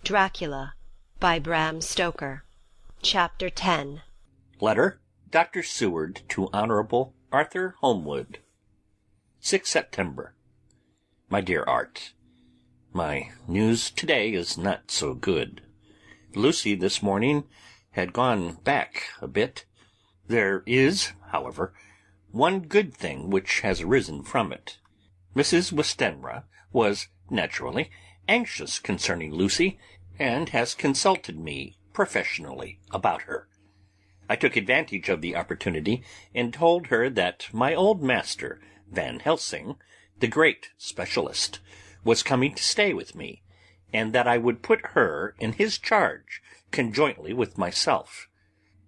Dracula by Bram Stoker. Chapter 10. Letter, Dr. Seward to Honourable Arthur Holmwood. 6 September. My dear Art, my news today is not so good. Lucy this morning had gone back a bit. There is, however, one good thing which has arisen from it. Mrs. Westenra was, naturally, anxious concerning Lucy, and has consulted me professionally about her. I took advantage of the opportunity and told her that my old master, Van Helsing, the great specialist, was coming to stay with me, and that I would put her in his charge conjointly with myself.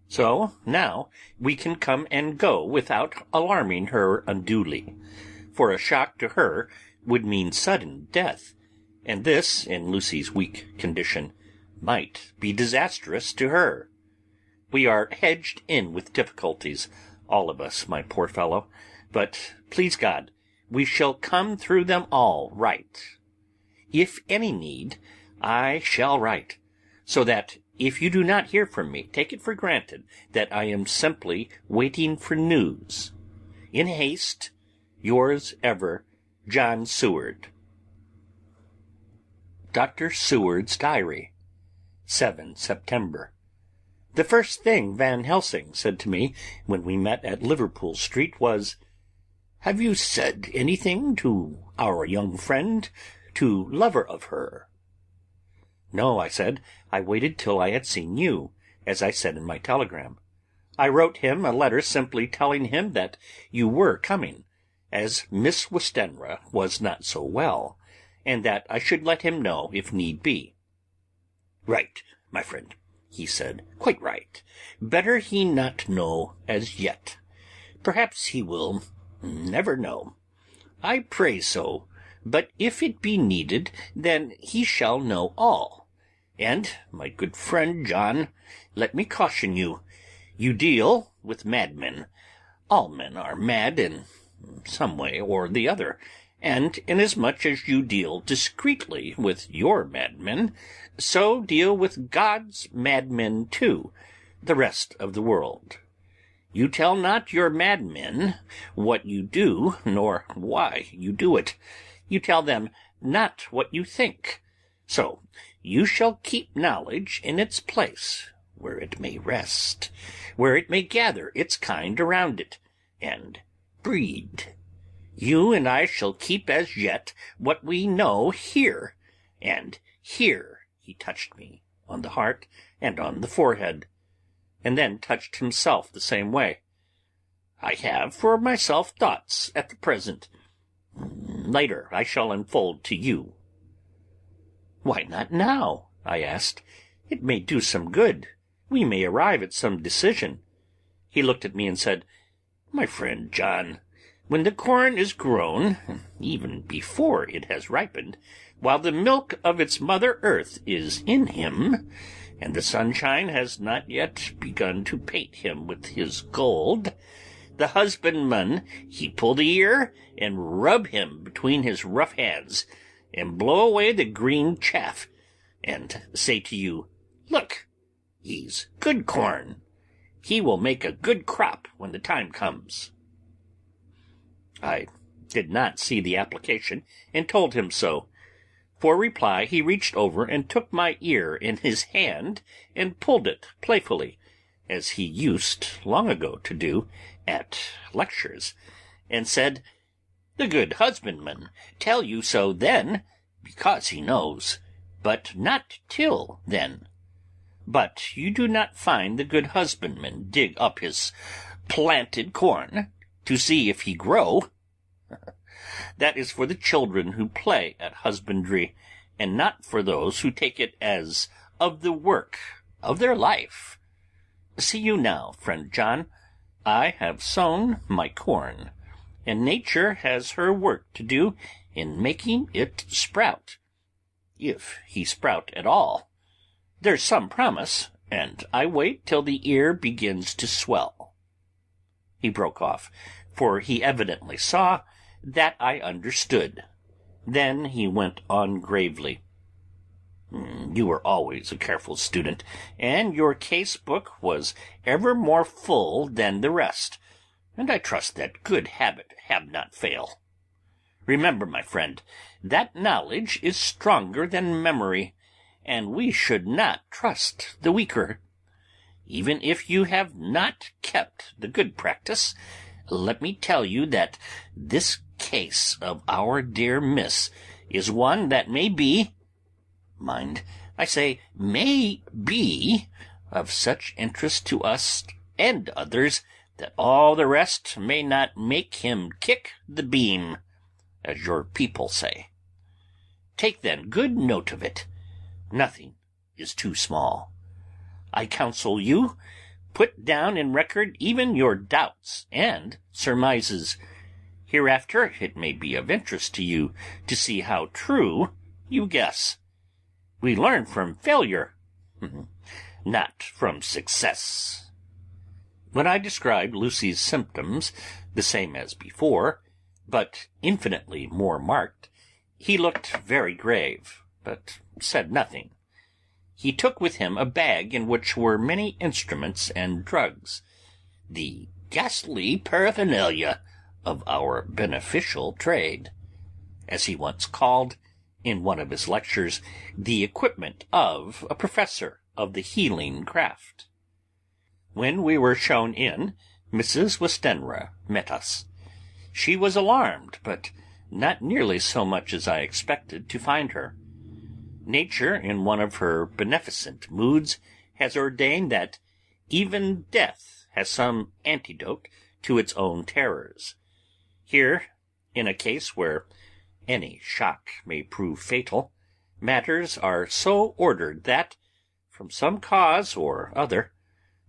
So now we can come and go without alarming her unduly, for a shock to her would mean sudden death, and this, in Lucy's weak condition, might be disastrous to her. We are hedged in with difficulties, all of us, my poor fellow, but, please God, we shall come through them all right. If any need, I shall write, so that if you do not hear from me, take it for granted that I am simply waiting for news. In haste, yours ever, John Seward. Dr. Seward's Diary, 7 September. The first thing Van Helsing said to me when we met at Liverpool Street was, "Have you said anything to our young friend, to lover of her?" "No," I said. "I waited till I had seen you, as I said in my telegram. I wrote him a letter simply telling him that you were coming, as Miss Westenra was not so well, and that I should let him know if need be." "Right, my friend," he said, "quite right. Better he not know as yet. Perhaps he will never know. I pray so, but if it be needed, then he shall know all. And, my good friend John, let me caution you, you deal with madmen. All men are mad in some way or the other, and inasmuch as you deal discreetly with your madmen, so deal with God's madmen too, the rest of the world. You tell not your madmen what you do, nor why you do it. You tell them not what you think. So you shall keep knowledge in its place, where it may rest, where it may gather its kind around it, and breed. You and I shall keep as yet what we know here, and here," he touched me on the heart and on the forehead, and then touched himself the same way. "I have for myself thoughts at the present. Later I shall unfold to you." "Why not now?" I asked. "It may do some good. We may arrive at some decision." He looked at me and said, "My friend John, when the corn is grown, even before it has ripened, while the milk of its mother earth is in him, and the sunshine has not yet begun to paint him with his gold, the husbandman he pull the ear and rub him between his rough hands, and blow away the green chaff, and say to you, 'Look, he's good corn. He will make a good crop when the time comes.'" I did not see the application, and told him so. For reply he reached over and took my ear in his hand and pulled it playfully, as he used long ago to do at lectures, and said, "The good husbandman tell you so then, because he knows, but not till then. But you do not find the good husbandman dig up his planted corn to see if he grow. That is for the children who play at husbandry, and not for those who take it as of the work of their life. See you now, friend John, I have sown my corn, and nature has her work to do in making it sprout, if he sprout at all. There's some promise, and I wait till the ear begins to swell." He broke off, for he evidently saw that I understood. Then he went on gravely, You were always a careful student, and your case-book was ever more full than the rest, and I trust that good habit have not fail. Remember, my friend, that knowledge is stronger than memory, and we should not trust the weaker. Even if you have not kept the good practice, let me tell you that this case of our dear Miss is one that may be, mind, I say may be, of such interest to us and others that all the rest may not make him kick the beam, as your people say. Take then good note of it. Nothing is too small. I counsel you, put down in record even your doubts and surmises. Hereafter it may be of interest to you to see how true you guess. We learn from failure, not from success. When I described Lucy's symptoms, the same as before, but infinitely more marked, he looked very grave, but said nothing. He took with him a bag in which were many instruments and drugs, the ghastly paraphernalia of our beneficial trade, as he once called, in one of his lectures, the equipment of a professor of the healing craft. When we were shown in, Mrs. Westenra met us. She was alarmed, but not nearly so much as I expected to find her. Nature, in one of her beneficent moods, has ordained that even death has some antidote to its own terrors. Here, in a case where any shock may prove fatal, matters are so ordered that, from some cause or other,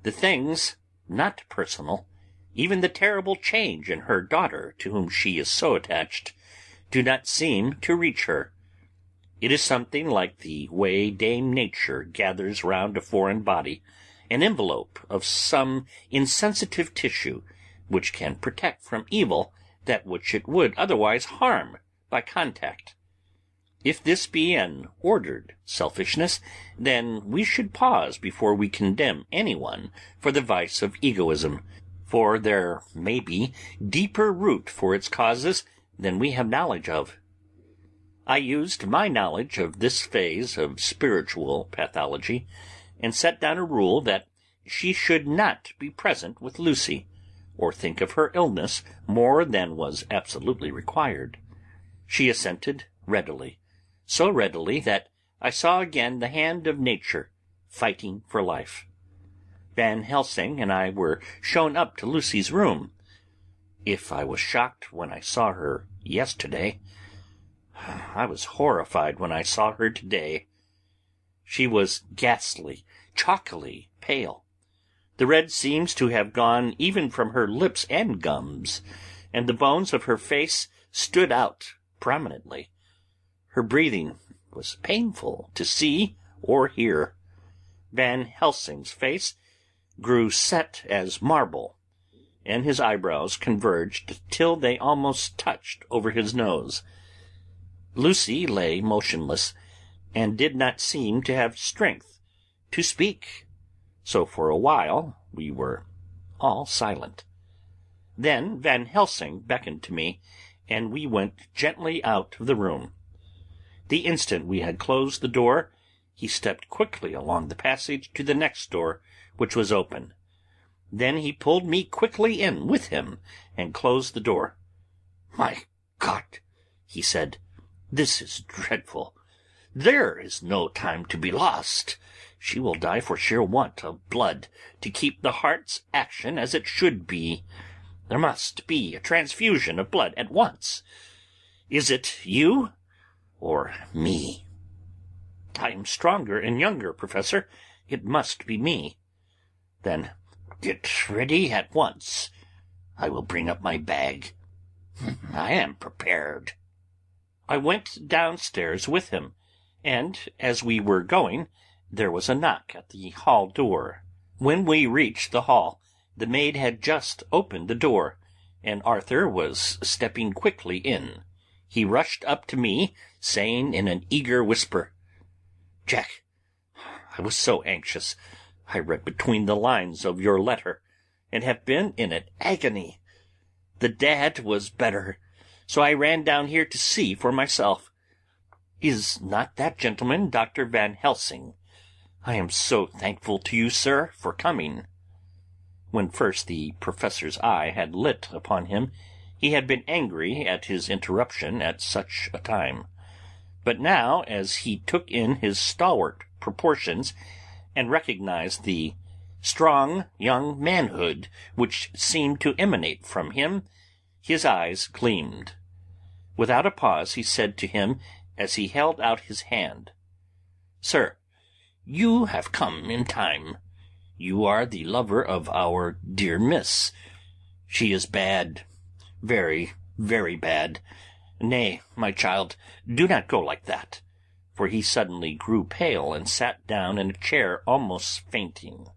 the things, not personal, even the terrible change in her daughter to whom she is so attached, do not seem to reach her. It is something like the way Dame Nature gathers round a foreign body an envelope of some insensitive tissue which can protect from evil that which it would otherwise harm by contact. If this be an ordered selfishness, then we should pause before we condemn anyone for the vice of egoism, for there may be deeper root for its causes than we have knowledge of. I used my knowledge of this phase of spiritual pathology, and set down a rule that she should not be present with Lucy, or think of her illness more than was absolutely required. She assented readily, so readily that I saw again the hand of nature fighting for life. Van Helsing and I were shown up to Lucy's room. If I was shocked when I saw her yesterday, I was horrified when I saw her today. She was ghastly, chalkily pale. The red seems to have gone even from her lips and gums, and the bones of her face stood out prominently. Her breathing was painful to see or hear. Van Helsing's face grew set as marble, and his eyebrows converged till they almost touched over his nose. Lucy lay motionless, and did not seem to have strength to speak, so for a while we were all silent. Then Van Helsing beckoned to me, and we went gently out of the room. The instant we had closed the door, he stepped quickly along the passage to the next door, which was open. Then he pulled me quickly in with him, and closed the door. "My God," he said, "this is dreadful. There is no time to be lost. She will die for sheer want of blood to keep the heart's action as it should be. There must be a transfusion of blood at once. Is it you or me?" "I am stronger and younger, Professor. It must be me." "Then get ready at once. I will bring up my bag. I am prepared." I went downstairs with him, and as we were going, there was a knock at the hall door. When we reached the hall, the maid had just opened the door, and Arthur was stepping quickly in. He rushed up to me, saying in an eager whisper, Jack, I was so anxious. I read between the lines of your letter, and have been in an agony. The dad was better, so I ran down here to see for myself. Is not that gentleman Dr. Van Helsing? I am so thankful to you, sir, for coming. When first the professor's eye had lit upon him, he had been angry at his interruption at such a time. But now, as he took in his stalwart proportions, and recognized the strong young manhood which seemed to emanate from him, his eyes gleamed. Without a pause he said to him, as he held out his hand, "Sir, you have come in time. You are the lover of our dear miss. She is bad, very, very bad. Nay, my child, do not go like that." For he suddenly grew pale and sat down in a chair almost fainting.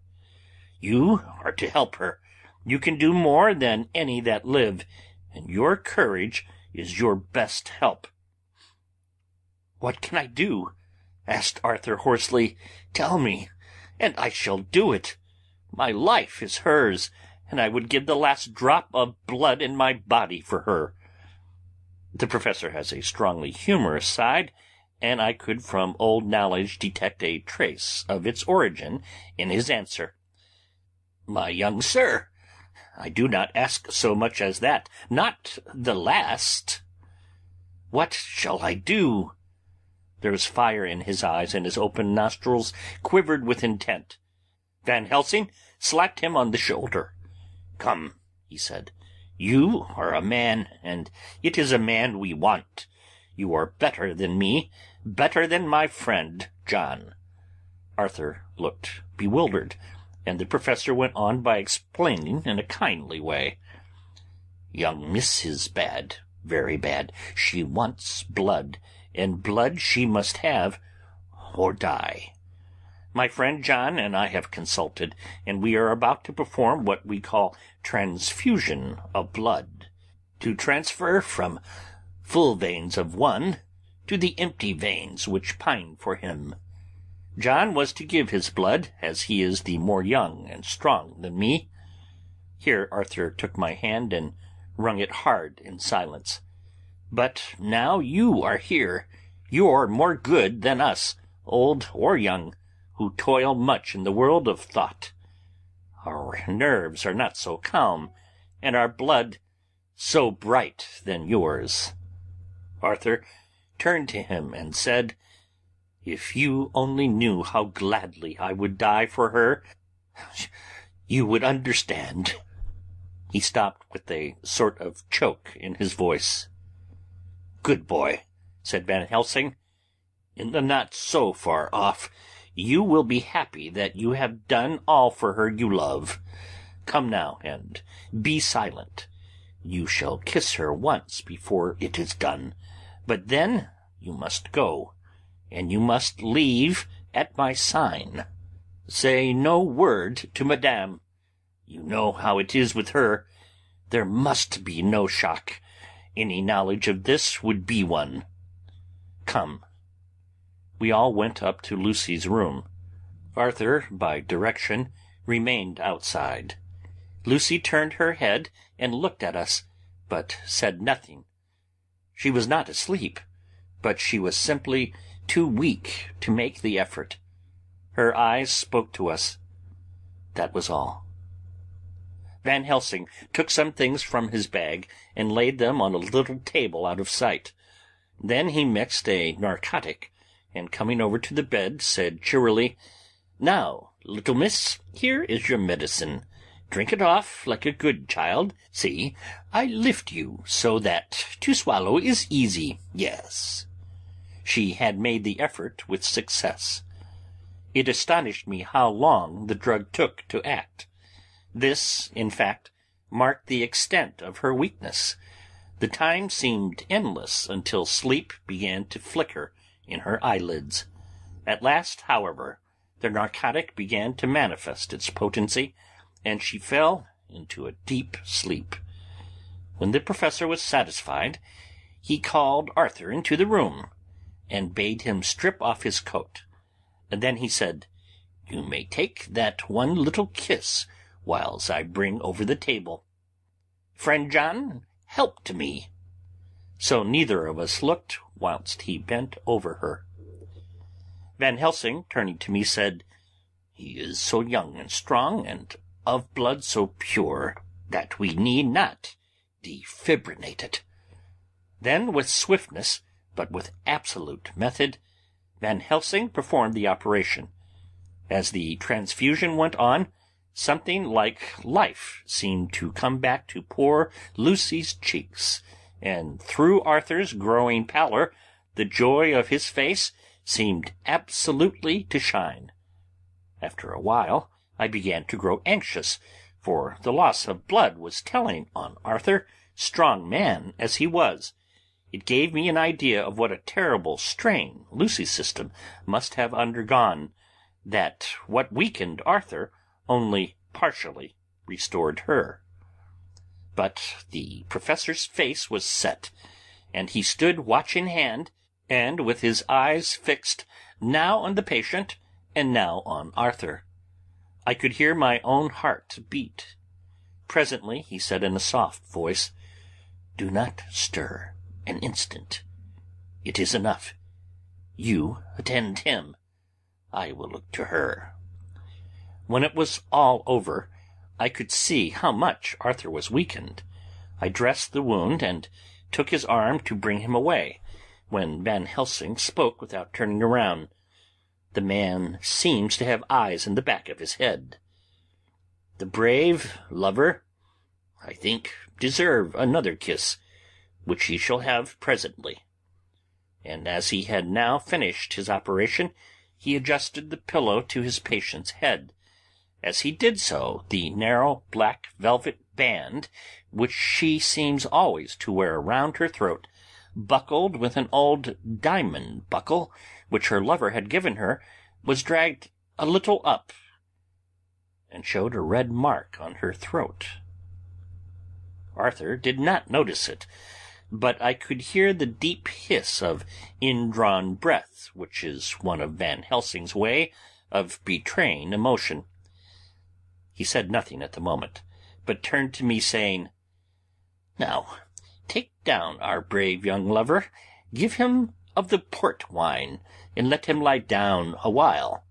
"You are to help her. You can do more than any that live, and your courage is your best help." "What can I do?" asked Arthur hoarsely. "Tell me, and I shall do it. My life is hers, and I would give the last drop of blood in my body for her." The professor has a strongly humorous side, and I could from old knowledge detect a trace of its origin in his answer. "My young sir, I do not ask so much as that, not the last." "What shall I do?" There was fire in his eyes, and his open nostrils quivered with intent. Van Helsing slapped him on the shoulder. "Come," he said. "You are a man, and it is a man we want. You are better than me, better than my friend John." Arthur looked bewildered, and the professor went on by explaining in a kindly way. "Young miss is bad, very bad. She wants blood, and blood she must have, or die. My friend John and I have consulted, and we are about to perform what we call transfusion of blood, to transfer from full veins of one to the empty veins which pine for him. John was to give his blood, as he is the more young and strong than me." Here Arthur took my hand and wrung it hard in silence. "But now you are here, you are more good than us, old or young, who toil much in the world of thought. Our nerves are not so calm, and our blood so bright than yours." Arthur turned to him and said, "If you only knew how gladly I would die for her, you would understand." He stopped with a sort of choke in his voice. "Good boy," said Van Helsing. "In the not so far off, you will be happy that you have done all for her you love. Come now, and be silent. You shall kiss her once before it is done, but then you must go, and you must leave at my sign. Say no word to Madame. You know how it is with her. There must be no shock. Any knowledge of this would be one. Come." We all went up to Lucy's room. Arthur, by direction, remained outside. Lucy turned her head and looked at us, but said nothing. She was not asleep, but she was simply too weak to make the effort. Her eyes spoke to us. That was all. Van Helsing took some things from his bag and laid them on a little table out of sight. Then he mixed a narcotic, and coming over to the bed, said cheerily, "Now, little miss, here is your medicine. Drink it off like a good child. See, I lift you so that to swallow is easy. Yes." She had made the effort with success. It astonished me how long the drug took to act. This, in fact, marked the extent of her weakness. The time seemed endless until sleep began to flicker in her eyelids. At last, however, the narcotic began to manifest its potency, and she fell into a deep sleep. When the professor was satisfied, he called Arthur into the room, and bade him strip off his coat. And then he said, "You may take that one little kiss whiles I bring over the table. Friend John, help to me." So neither of us looked whilst he bent over her. Van Helsing, turning to me, said, "He is so young and strong, and of blood so pure, that we need not defibrinate it." Then, with swiftness, but with absolute method, Van Helsing performed the operation. As the transfusion went on, something like life seemed to come back to poor Lucy's cheeks, and through Arthur's growing pallor, the joy of his face seemed absolutely to shine. After a while, I began to grow anxious, for the loss of blood was telling on Arthur, strong man as he was. It gave me an idea of what a terrible strain Lucy's system must have undergone, that what weakened Arthur only partially restored her. But the professor's face was set, and he stood watch in hand, and with his eyes fixed now on the patient and now on Arthur. I could hear my own heart beat. Presently he said in a soft voice, "Do not stir an instant. It is enough. You attend him. I will look to her." When it was all over, I could see how much Arthur was weakened. I dressed the wound and took his arm to bring him away, when Van Helsing spoke without turning around. The man seems to have eyes in the back of his head. "The brave lover, I think, deserve another kiss, which he shall have presently." And as he had now finished his operation, he adjusted the pillow to his patient's head. As he did so, the narrow black velvet band, which she seems always to wear round her throat, buckled with an old diamond buckle which her lover had given her, was dragged a little up, and showed a red mark on her throat. Arthur did not notice it, but I could hear the deep hiss of indrawn breath, which is one of Van Helsing's way of betraying emotion. He said nothing at the moment, but turned to me, saying, "Now, take down our brave young lover, give him of the port wine, and let him lie down a while.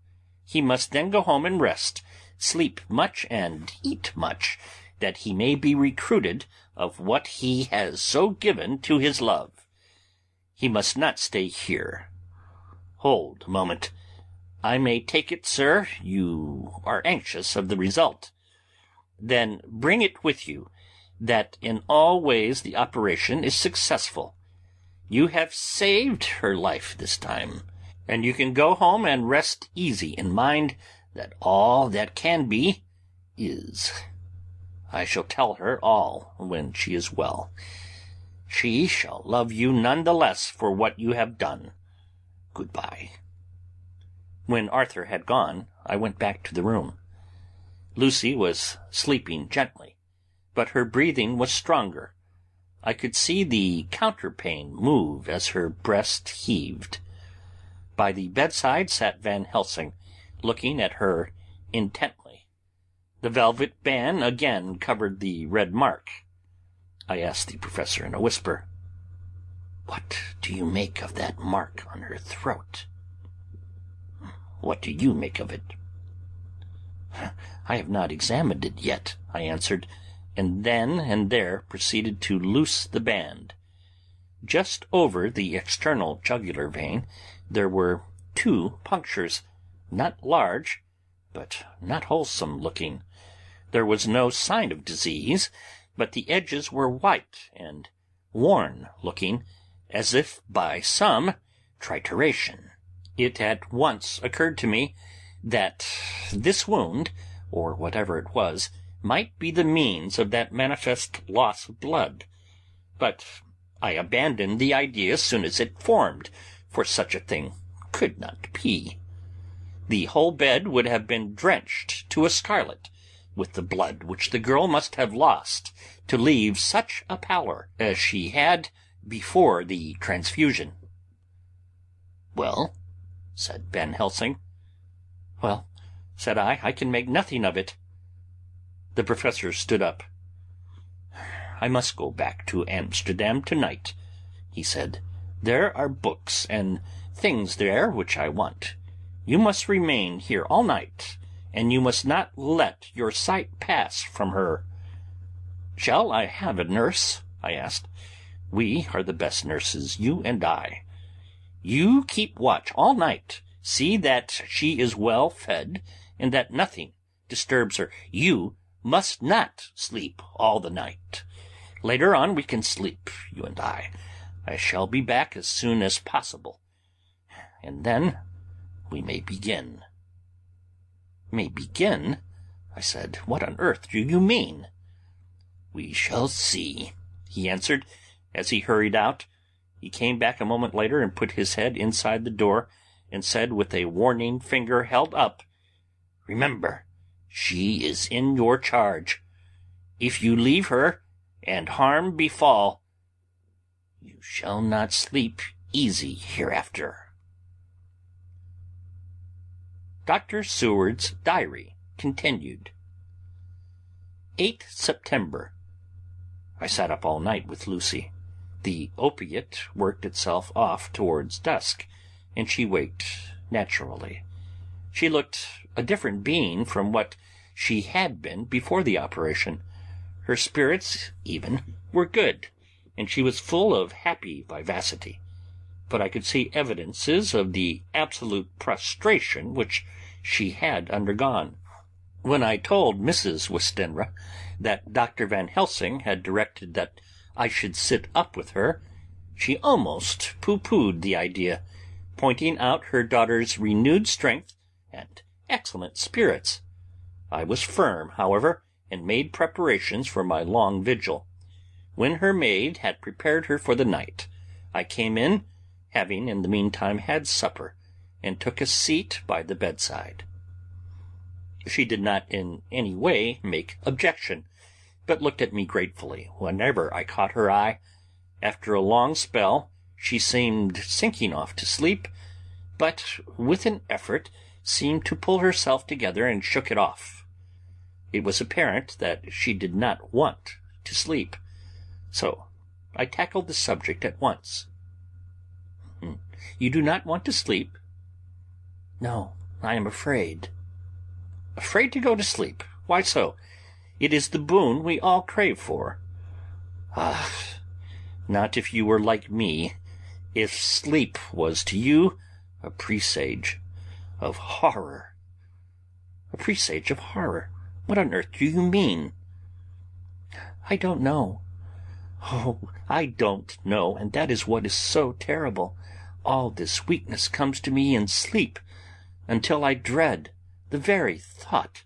He must then go home and rest, sleep much and eat much, that he may be recruited of what he has so given to his love. He must not stay here. Hold a moment. I may take it, sir, you are anxious of the result. Then bring it with you, that in all ways the operation is successful. You have saved her life this time, and you can go home and rest easy in mind that all that can be is. I shall tell her all when she is well. She shall love you none the less for what you have done. Goodbye." When Arthur had gone, I went back to the room. Lucy was sleeping gently, but her breathing was stronger. I could see the counterpane move as her breast heaved. By the bedside sat Van Helsing, looking at her intently. The velvet band again covered the red mark. I asked the professor in a whisper, "What do you make of that mark on her throat?" "What do you make of it?" "I have not examined it yet," I answered, and then and there proceeded to loose the band. Just over the external jugular vein there were 2 punctures, not large, but not wholesome looking. There was no sign of disease, but the edges were white and worn looking, as if by some trituration. It at once occurred to me that this wound, or whatever it was, might be the means of that manifest loss of blood. But I abandoned the idea as soon as it formed, for such a thing could not be. The whole bed would have been drenched to a scarlet with the blood which the girl must have lost to leave such a pallor as she had before the transfusion. "Well," said Van Helsing, "Well," said I can make nothing of it." The professor stood up. "I must go back to Amsterdam tonight," he said. "There are books and things there which I want. You must remain here all night, and you must not let your sight pass from her." "Shall I have a nurse?" I asked. "We are the best nurses, you and I. You keep watch all night. See that she is well fed, and that nothing disturbs her. You must not sleep all the night. Later on we can sleep, you and I. I shall be back as soon as possible, and then we may begin." "May begin?" I said. "What on earth do you mean?" "We shall see," he answered, as he hurried out. He came back a moment later and put his head inside the door and said, with a warning finger held up, "Remember, she is in your charge. If you leave her, and harm befall, you shall not sleep easy hereafter." Dr. Seward's Diary continued. 8th September. I sat up all night with Lucy. The opiate worked itself off towards dusk, and she waked naturally. She looked a different being from what she had been before the operation. Her spirits, even, were good, and she was full of happy vivacity. But I could see evidences of the absolute prostration which she had undergone. When I told Mrs. Westenra that Dr. Van Helsing had directed that I should sit up with her, she almost pooh-poohed the idea, pointing out her daughter's renewed strength and excellent spirits. I was firm, however, and made preparations for my long vigil. When her maid had prepared her for the night, I came in, having in the meantime had supper, and took a seat by the bedside. She did not in any way make objection, but looked at me gratefully whenever I caught her eye. After a long spell she seemed sinking off to sleep, but with an effort seemed to pull herself together and shook it off. It was apparent that she did not want to sleep, so I tackled the subject at once. "You do not want to sleep?" "No, I am afraid." "Afraid to go to sleep? Why so? It is the boon we all crave for." "Ah, not if you were like me. If sleep was to you a presage of horror." "A presage of horror? What on earth do you mean?" "I don't know. Oh, I don't know, and that is what is so terrible. All this weakness comes to me in sleep, until I dread the very thought."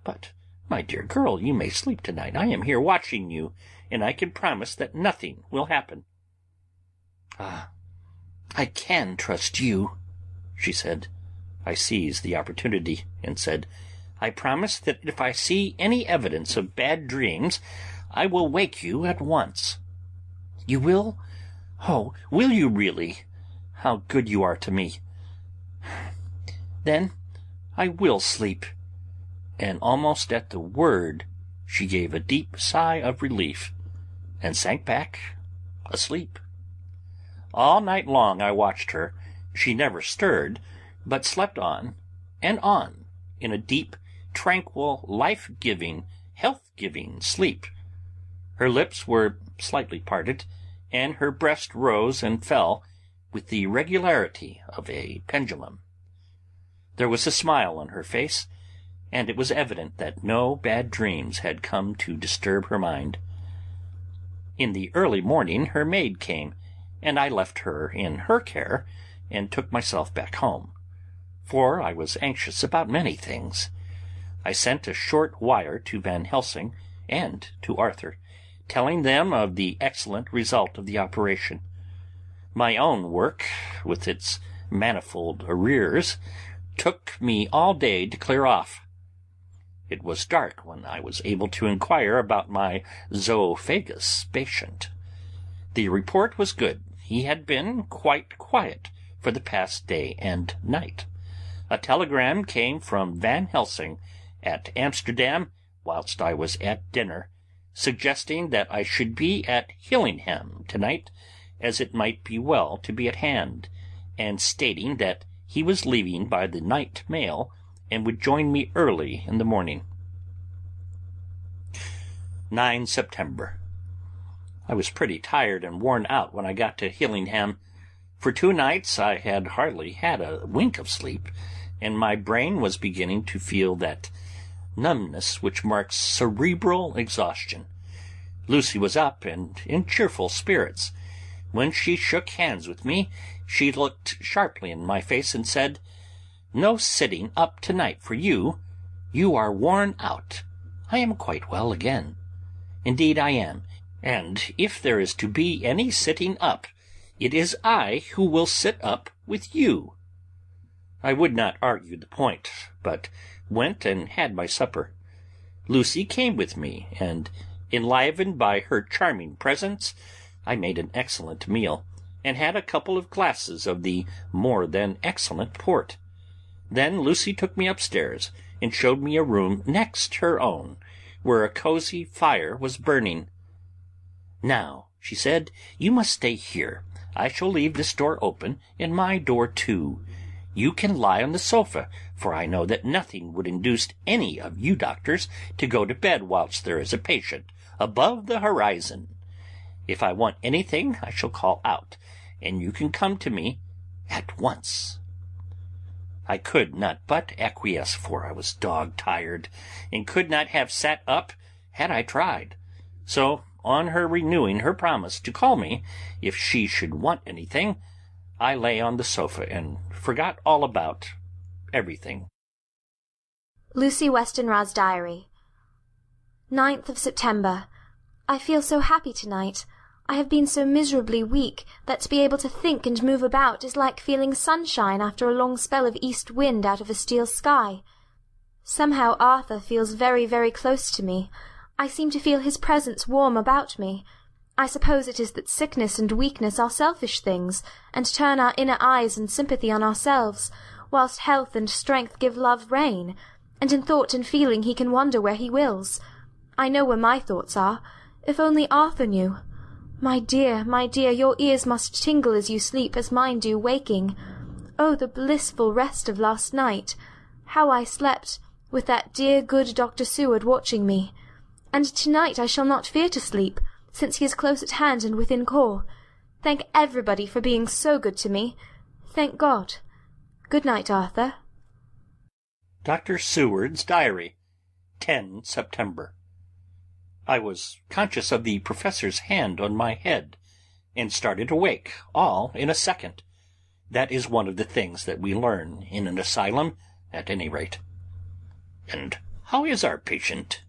"But, my dear girl, you may sleep tonight. I am here watching you, and I can promise that nothing will happen." "Ah, I can trust you," she said. I seized the opportunity and said, "I promise that if I see any evidence of bad dreams, I will wake you at once." "You will? Oh, will you really? How good you are to me. Then I will sleep." And almost at the word she gave a deep sigh of relief, and sank back asleep. All night long I watched her. She never stirred, but slept on and on in a deep, tranquil, life-giving, health-giving sleep. Her lips were slightly parted, and her breast rose and fell with the regularity of a pendulum. There was a smile on her face, and it was evident that no bad dreams had come to disturb her mind. In the early morning her maid came, and I left her in her care and took myself back home, for I was anxious about many things. I sent a short wire to Van Helsing and to Arthur, telling them of the excellent result of the operation. My own work, with its manifold arrears, took me all day to clear off. It was dark when I was able to inquire about my zoophagous patient. The report was good. He had been quite quiet for the past day and night. a telegram came from Van Helsing at Amsterdam whilst I was at dinner, suggesting that I should be at Hillingham tonight, as it might be well to be at hand, and stating that he was leaving by the night mail and would join me early in the morning. 9 September. I was pretty tired and worn out when I got to Hillingham. For 2 nights I had hardly had a wink of sleep, and my brain was beginning to feel that numbness which marks cerebral exhaustion. Lucy was up and in cheerful spirits. When she shook hands with me, she looked sharply in my face and said, "No sitting up tonight for you. You are worn out. I am quite well again. Indeed I am, and if there is to be any sitting up, it is I who will sit up with you." I would not argue the point, but went and had my supper. Lucy came with me, and, enlivened by her charming presence, I made an excellent meal, and had a couple of glasses of the more than excellent port. Then Lucy took me upstairs, and showed me a room next her own, where a cosy fire was burning. "Now," she said, "you must stay here. I shall leave this door open, and my door too. You can lie on the sofa, for I know that nothing would induce any of you doctors to go to bed whilst there is a patient above the horizon. If I want anything, I shall call out, and you can come to me at once." I could not but acquiesce, for I was dog-tired, and could not have sat up had I tried. So, on her renewing her promise to call me if she should want anything, I lay on the sofa and forgot all about everything. Lucy Westenra's Diary. 9th of September. I feel so happy tonight. I have been so miserably weak that to be able to think and move about is like feeling sunshine after a long spell of east wind out of a steel sky. Somehow Arthur feels very, very close to me. I seem to feel his presence warm about me. I suppose it is that sickness and weakness are selfish things, and turn our inner eyes and sympathy on ourselves, whilst health and strength give love rein, and in thought and feeling he can wander where he wills. I know where my thoughts are. If only Arthur knew. My dear, your ears must tingle as you sleep, as mine do waking. Oh, the blissful rest of last night! How I slept, with that dear good Dr. Seward watching me. And to-night I shall not fear to sleep, since he is close at hand and within call. Thank everybody for being so good to me. Thank God. Good night, Arthur. Dr. Seward's Diary, 10 September. I was conscious of the professor's hand on my head, and started awake, all in a second. That is one of the things that we learn in an asylum, at any rate. "And how is our patient?"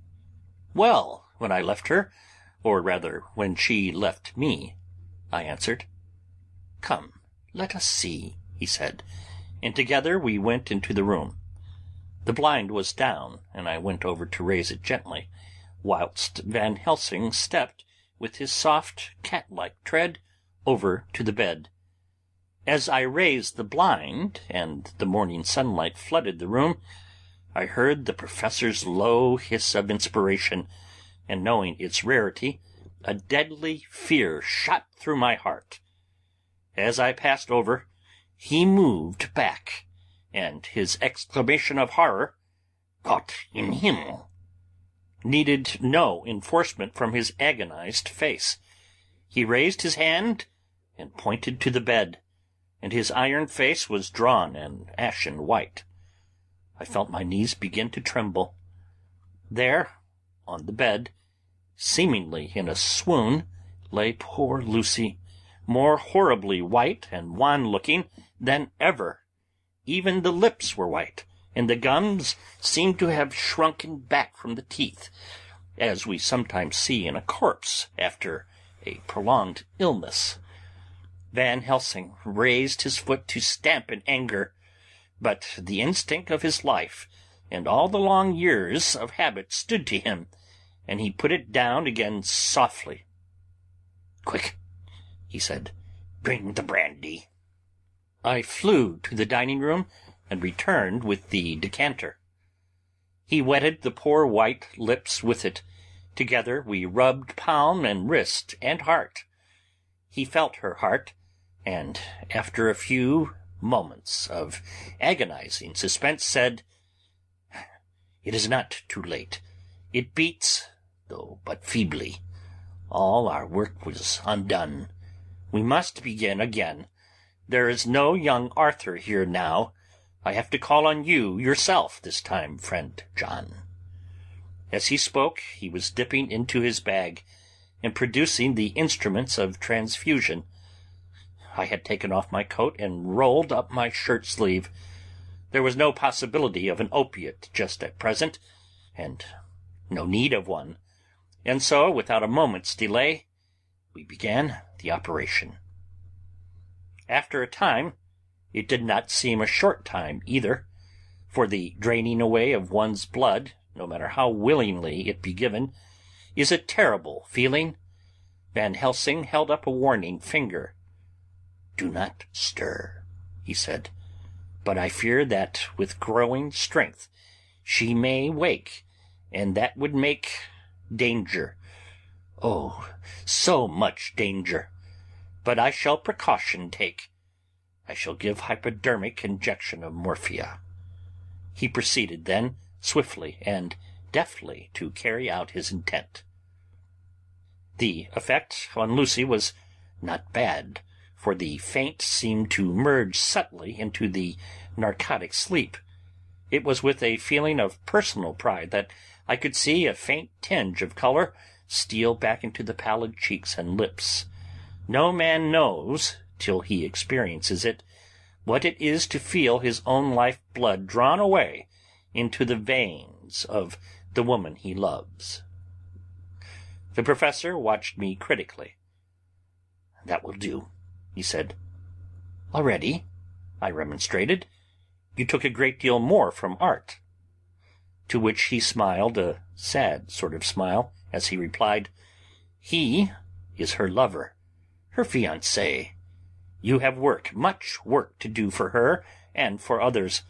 "Well, when I left her, or rather when she left me," I answered. "Come, let us see," he said, and together we went into the room. The blind was down, and I went over to raise it gently, whilst Van Helsing stepped, with his soft, cat-like tread, over to the bed. As I raised the blind, and the morning sunlight flooded the room, I heard the professor's low hiss of inspiration, and knowing its rarity, a deadly fear shot through my heart. As I passed over, he moved back, and his exclamation of horror, "Gott in Himmel!" needed no enforcement from his agonized face. He raised his hand and pointed to the bed, and his iron face was drawn and ashen white. I felt my knees begin to tremble. There, on the bed, seemingly in a swoon, lay poor Lucy, more horribly white and wan-looking than ever. Even the lips were white, and the gums seemed to have shrunken back from the teeth, as we sometimes see in a corpse after a prolonged illness. Van Helsing raised his foot to stamp in anger, but the instinct of his life and all the long years of habit stood to him, and he put it down again softly. "Quick," he said, "bring the brandy." I flew to the dining-room and returned with the decanter. He wetted the poor white lips with it. Together we rubbed palm and wrist and heart. He felt her heart, and after a few moments of agonizing suspense said, "It is not too late. It beats, though but feebly. All our work was undone. We must begin again. There is no young Arthur here now. I have to call on you yourself this time, friend John." As he spoke, he was dipping into his bag and producing the instruments of transfusion. I had taken off my coat and rolled up my shirt-sleeve. There was no possibility of an opiate just at present, and no need of one, and so, without a moment's delay, we began the operation. After a time, it did not seem a short time either, for the draining away of one's blood, no matter how willingly it be given, is a terrible feeling. Van Helsing held up a warning finger. "Do not stir," he said, "but I fear that with growing strength she may wake, and that would make danger. Oh, so much danger! But I shall precaution take. I shall give hypodermic injection of morphia." He proceeded then, swiftly and deftly, to carry out his intent. The effect on Lucy was not bad, for the faint seemed to merge subtly into the narcotic sleep. It was with a feeling of personal pride that I could see a faint tinge of colour steal back into the pallid cheeks and lips. No man knows, till he experiences it, what it is to feel his own life-blood drawn away into the veins of the woman he loves. The professor watched me critically. "That will do," he said. "Already?" I remonstrated. "You took a great deal more from art." To which he smiled a sad sort of smile, as he replied, "He is her lover, her fiancé. You have much work to do for her and for others,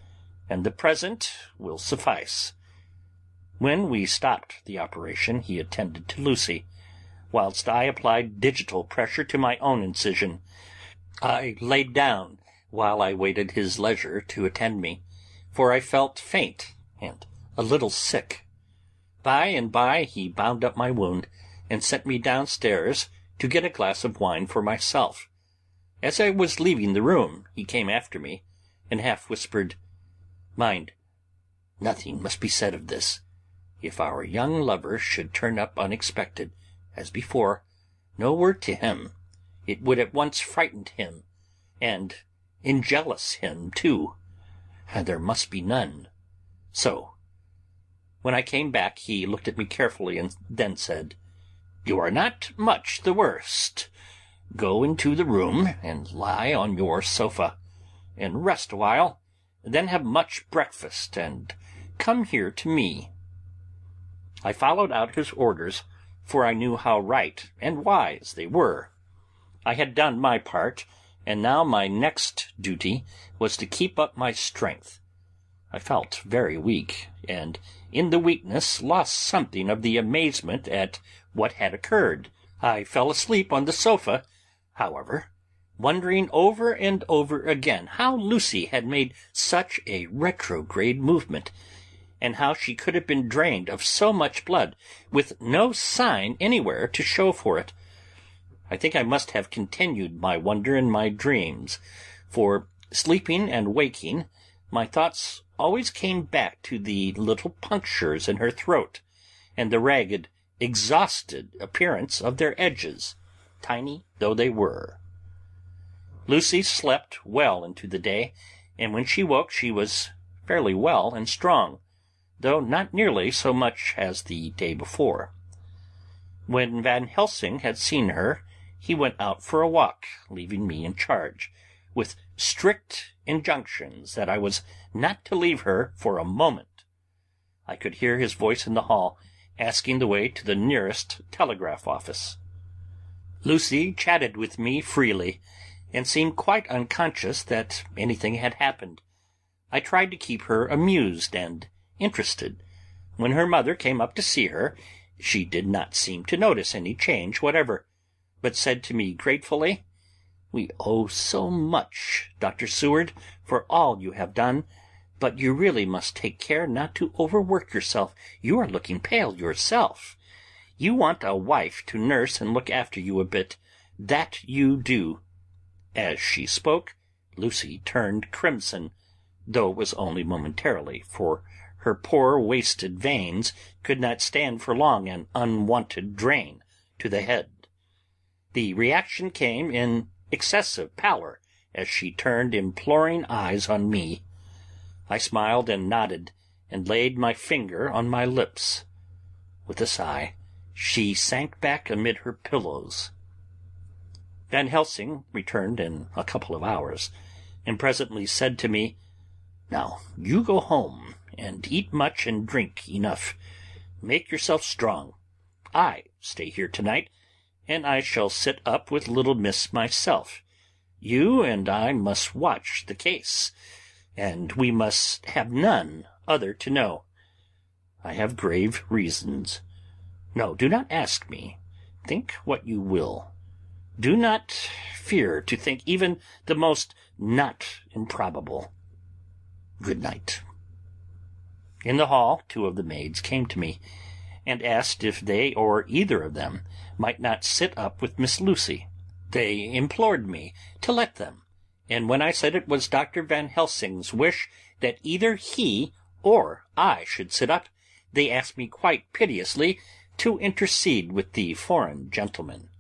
and the present will suffice." When we stopped the operation, he attended to Lucy, whilst I applied digital pressure to my own incision. I laid down while I waited his leisure to attend me, for I felt faint and a little sick. By and by he bound up my wound, and sent me downstairs to get a glass of wine for myself. As I was leaving the room, he came after me, and half whispered, "Mind, nothing must be said of this. If our young lover should turn up unexpected, as before, no word to him. It would at once frighten him, and enjealous him too. There must be none. So." When I came back, he looked at me carefully, and then said, "You are not much the worst. Go into the room, and lie on your sofa, and rest awhile, then have much breakfast, and come here to me." I followed out his orders, for I knew how right and wise they were. I had done my part, and now my next duty was to keep up my strength. I felt very weak, and in the weakness lost something of the amazement at what had occurred. I fell asleep on the sofa, however, wondering over and over again how Lucy had made such a retrograde movement, and how she could have been drained of so much blood, with no sign anywhere to show for it. I think I must have continued my wonder in my dreams, for, sleeping and waking, my thoughts always came back to the little punctures in her throat, and the ragged, exhausted appearance of their edges, tiny though they were. Lucy slept well into the day, and when she woke she was fairly well and strong, though not nearly so much as the day before. When Van Helsing had seen her, he went out for a walk, leaving me in charge, with strict injunctions that I was not to leave her for a moment. I could hear his voice in the hall, asking the way to the nearest telegraph office. Lucy chatted with me freely, and seemed quite unconscious that anything had happened. I tried to keep her amused and interested. When her mother came up to see her, she did not seem to notice any change whatever, but said to me gratefully, "We owe so much, Dr. Seward, for all you have done, but you really must take care not to overwork yourself. You are looking pale yourself. You want a wife to nurse and look after you a bit. That you do." As she spoke, Lucy turned crimson, though it was only momentarily, for her poor wasted veins could not stand for long an unwonted drain to the head. The reaction came in excessive pallor as she turned imploring eyes on me. I smiled and nodded, and laid my finger on my lips. With a sigh, she sank back amid her pillows. Van Helsing returned in a couple of hours, and presently said to me, "Now you go home, and eat much and drink enough. Make yourself strong. I stay here tonight, and I shall sit up with little miss myself. You and I must watch the case, and we must have none other to know. I have grave reasons. No, do not ask me. Think what you will. Do not fear to think even the most not improbable. Good night." In the hall 2 of the maids came to me, and asked if they or either of them might not sit up with Miss Lucy. They implored me to let them, and when I said it was Dr. Van Helsing's wish that either he or I should sit up, they asked me quite piteously to intercede with the foreign gentlemen.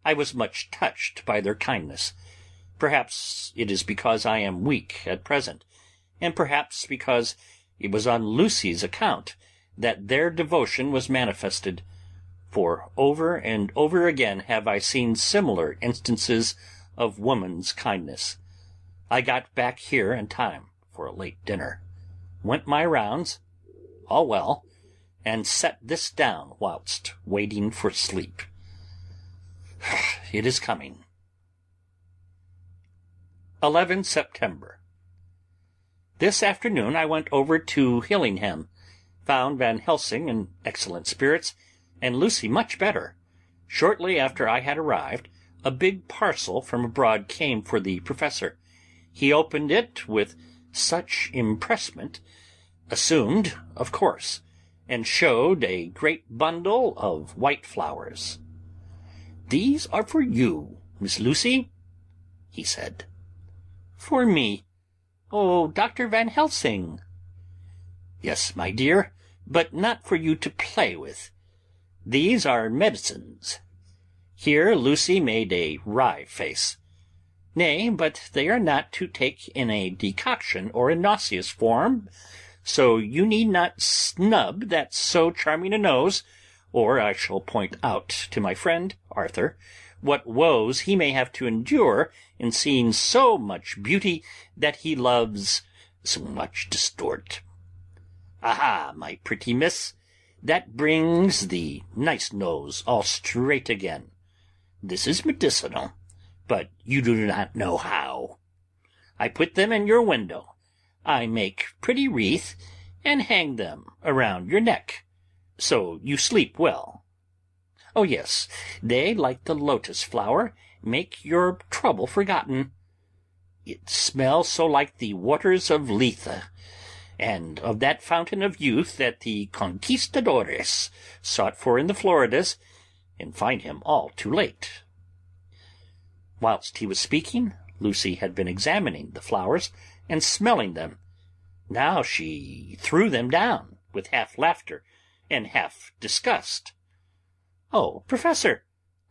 I was much touched by their kindness. Perhaps it is because I am weak at present, and perhaps because it was on Lucy's account that their devotion was manifested, for over and over again have I seen similar instances of woman's kindness. I got back here in time for a late dinner, went my rounds, all well, and set this down whilst waiting for sleep. It is coming. 11 September. This afternoon I went over to Hillingham, found Van Helsing in excellent spirits, and Lucy much better. Shortly after I had arrived, a big parcel from abroad came for the professor. He opened it with such impressment, assumed, of course, and showed a great bundle of white flowers. "These are for you, Miss Lucy," he said. "For me? Oh, Dr. Van Helsing!" "Yes, my dear, but not for you to play with. These are medicines." Here Lucy made a wry face. "Nay, but they are not to take in a decoction or a nauseous form, so you need not snub that so charming a nose, or I shall point out to my friend Arthur what woes he may have to endure in seeing so much beauty that he loves so much distort. Aha, my pretty miss, that brings the nice nose all straight again. This is medicinal, but you do not know how. I put them in your window. I make pretty wreath, and hang them around your neck, so you sleep well. Oh yes, they, like the lotus flower, make your trouble forgotten. It smells so like the waters of Lethe, and of that fountain of youth that the conquistadores sought for in the Floridas, and find him all too late." Whilst he was speaking, Lucy had been examining the flowers and smelling them. Now she threw them down, with half laughter and half disgust. "Oh, Professor,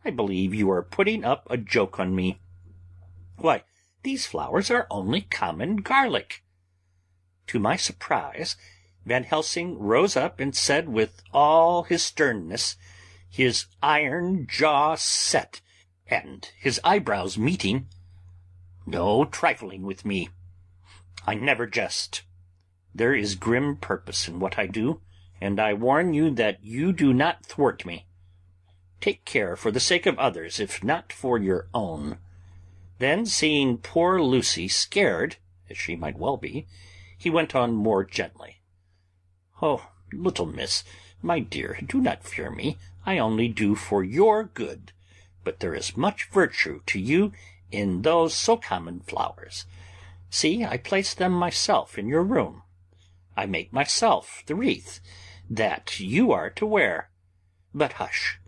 I believe you are putting up a joke on me. Why, these flowers are only common garlic." To my surprise, Van Helsing rose up and said with all his sternness, his iron jaw set, and his eyebrows meeting, "No trifling with me. I never jest. There is grim purpose in what I do, and I warn you that you do not thwart me. Take care for the sake of others, if not for your own." Then, seeing poor Lucy scared, as she might well be, he went on more gently. "Oh, little miss, my dear, do not fear me. I only do for your good. But there is much virtue to you in those so common flowers. See, I place them myself in your room. I make myself the wreath that you are to wear. But hush!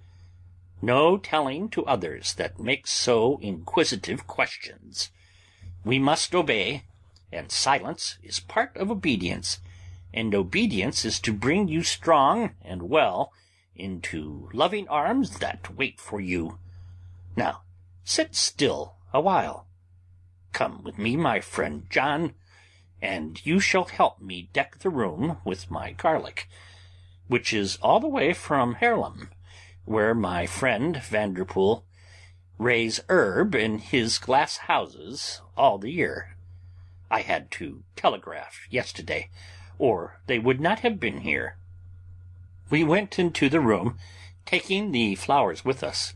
No telling to others that make so inquisitive questions. We must obey, and silence is part of obedience, and obedience is to bring you strong and well into loving arms that wait for you. Now, sit still a while. Come with me, my friend John, and you shall help me deck the room with my garlic, which is all the way from Haarlem, where my friend Vanderpool raise herb in his glass houses all the year. I had to telegraph yesterday, or they would not have been here." We went into the room, taking the flowers with us.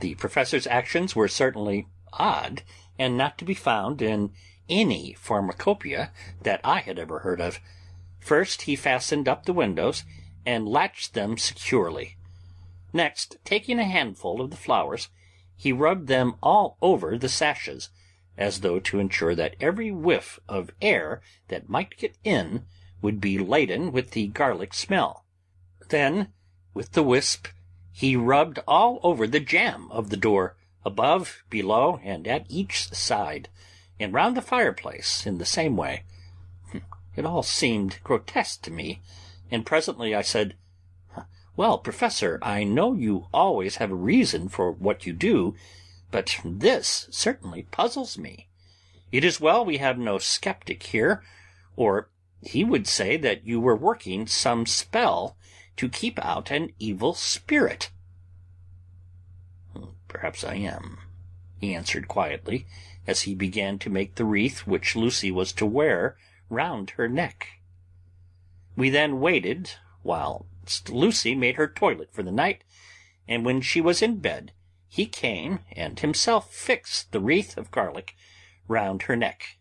The professor's actions were certainly odd, and not to be found in any pharmacopoeia that I had ever heard of. First he fastened up the windows, and latched them securely. Next, taking a handful of the flowers, he rubbed them all over the sashes, as though to ensure that every whiff of air that might get in would be laden with the garlic smell. Then, with the wisp, he rubbed all over the jamb of the door, above, below, and at each side, and round the fireplace in the same way. It all seemed grotesque to me, and presently I said, "Well, Professor, I know you always have a reason for what you do, but this certainly puzzles me. It is well we have no skeptic here, or he would say that you were working some spell to keep out an evil spirit." "Perhaps I am," he answered quietly, as he began to make the wreath which Lucy was to wear round her neck. We then waited whilst Lucy made her toilet for the night, and when she was in bed, he came and himself fixed the wreath of garlic round her neck.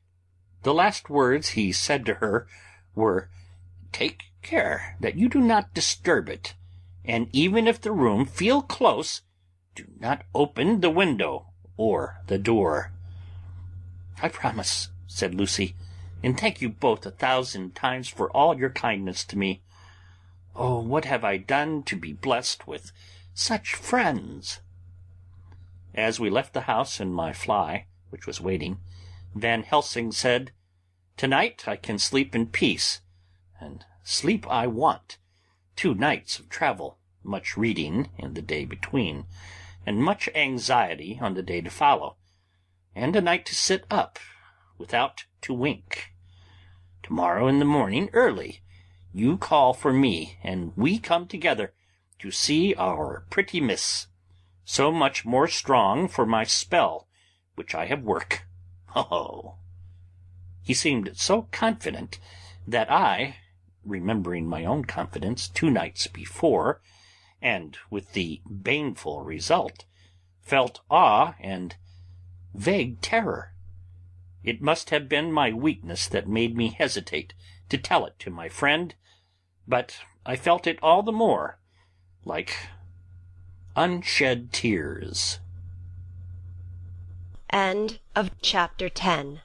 The last words he said to her were, "Take care that you do not disturb it, and even if the room feel close, do not open the window or the door." "I promise," said Lucy, "and thank you both 1,000 times for all your kindness to me. Oh, what have I done to be blessed with such friends?" As we left the house in my fly, which was waiting, Van Helsing said, "Tonight I can sleep in peace, and sleep I want. 2 nights of travel, much reading in the day between, and much anxiety on the day to follow, and a night to sit up without to wink. Tomorrow in the morning early you call for me, and we come together to see our pretty miss, so much more strong for my spell which I have work. Ho!" He seemed so confident that I, remembering my own confidence 2 nights before, and with the baneful result, felt awe and vague terror. It must have been my weakness that made me hesitate to tell it to my friend, but I felt it all the more, like unshed tears. End of chapter 10.